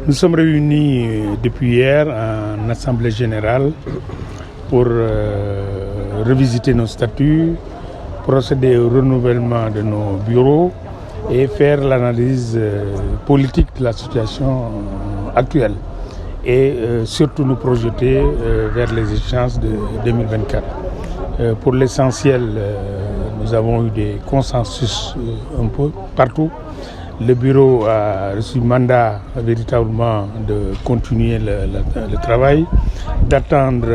Nous sommes réunis depuis hier en Assemblée générale pour revisiter nos statuts, procéder au renouvellement de nos bureaux et faire l'analyse politique de la situation actuelle et surtout nous projeter vers les échéances de 2024. Pour l'essentiel, nous avons eu des consensus un peu partout. Le bureau a reçu mandat véritablement de continuer le travail, d'attendre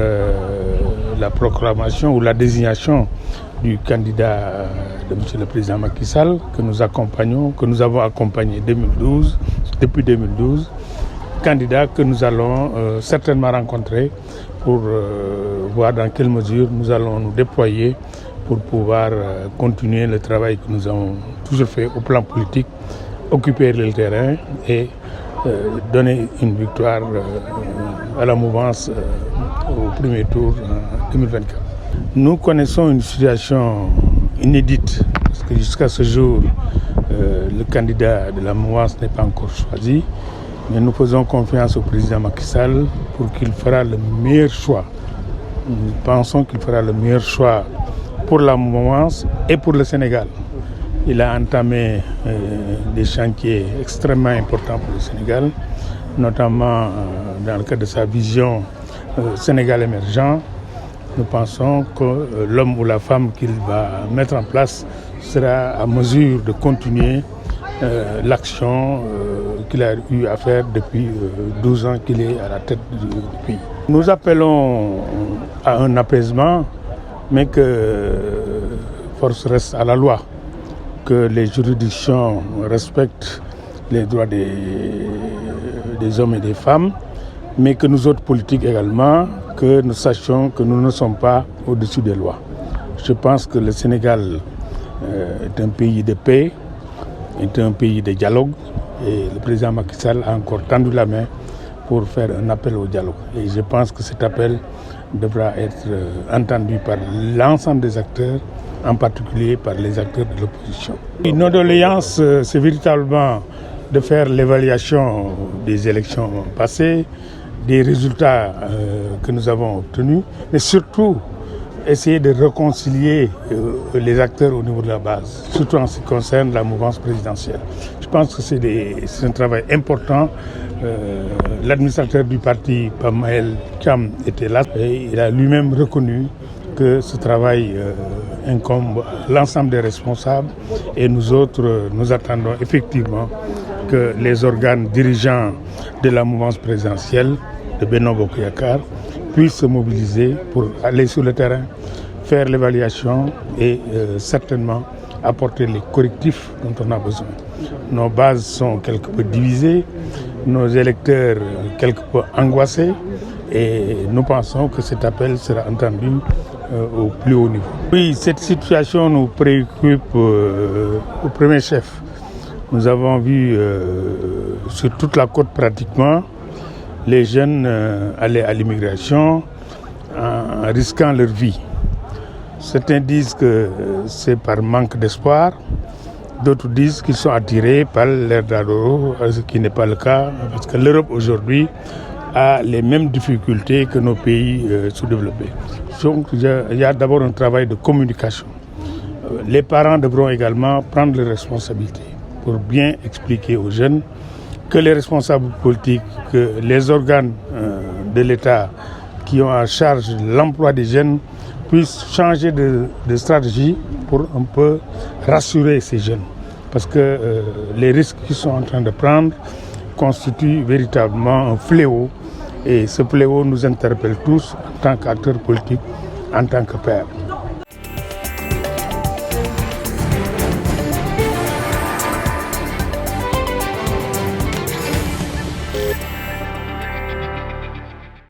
la proclamation ou la désignation du candidat de M. le Président Macky Sall, que nous accompagnons, que nous avons accompagné depuis 2012, candidat que nous allons certainement rencontrer pour voir dans quelle mesure nous allons nous déployer pour pouvoir continuer le travail que nous avons toujours fait au plan politique, occuper le terrain et donner une victoire à la mouvance au premier tour en 2024. Nous connaissons une situation inédite parce que jusqu'à ce jour, le candidat de la mouvance n'est pas encore choisi, mais nous faisons confiance au président Macky Sall pour qu'il fera le meilleur choix. Nous pensons qu'il fera le meilleur choix pour la mouvance et pour le Sénégal. Il a entamé des chantiers extrêmement importants pour le Sénégal, notamment dans le cadre de sa vision Sénégal émergent. Nous pensons que l'homme ou la femme qu'il va mettre en place sera à mesure de continuer l'action qu'il a eu à faire depuis 12 ans qu'il est à la tête du pays. Nous appelons à un apaisement, mais que force reste à la loi, que les juridictions respectent les droits des hommes et des femmes, mais que nous autres politiques également, que nous sachions que nous ne sommes pas au-dessus des lois. Je pense que le Sénégal est un pays de paix, est un pays de dialogue, et le président Macky Sall a encore tendu la main pour faire un appel au dialogue. Et je pense que cet appel devra être entendu par l'ensemble des acteurs, en particulier par les acteurs de l'opposition. Nos doléances, c'est véritablement de faire l'évaluation des élections passées, des résultats que nous avons obtenus, mais surtout essayer de réconcilier les acteurs au niveau de la base, surtout en ce qui concerne la mouvance présidentielle. Je pense que c'est un travail important. L'administrateur du parti, Pamaël Thiam, était là et il a lui-même reconnu que ce travail incombe à l'ensemble des responsables et nous autres, nous attendons effectivement que les organes dirigeants de la mouvance présidentielle de Benno Bokk Yakaar puissent se mobiliser pour aller sur le terrain, faire l'évaluation et certainement apporter les correctifs dont on a besoin. Nos bases sont quelque peu divisées, nos électeurs quelque peu angoissés et nous pensons que cet appel sera entendu au plus haut niveau. Oui, cette situation nous préoccupe au premier chef. Nous avons vu sur toute la côte pratiquement les jeunes aller à l'immigration en risquant leur vie. Certains disent que c'est par manque d'espoir, d'autres disent qu'ils sont attirés par l'air d'Adoro, ce qui n'est pas le cas, parce que l'Europe aujourd'hui a les mêmes difficultés que nos pays sous-développés. Donc il y a d'abord un travail de communication. Les parents devront également prendre les responsabilités pour bien expliquer aux jeunes que les responsables politiques, que les organes de l'État qui ont en charge l'emploi des jeunes puissent changer de stratégie pour un peu rassurer ces jeunes. Parce que les risques qu'ils sont en train de prendre constituent véritablement un fléau. Et ce fléau nous interpelle tous en tant qu'acteurs politiques, en tant que pères.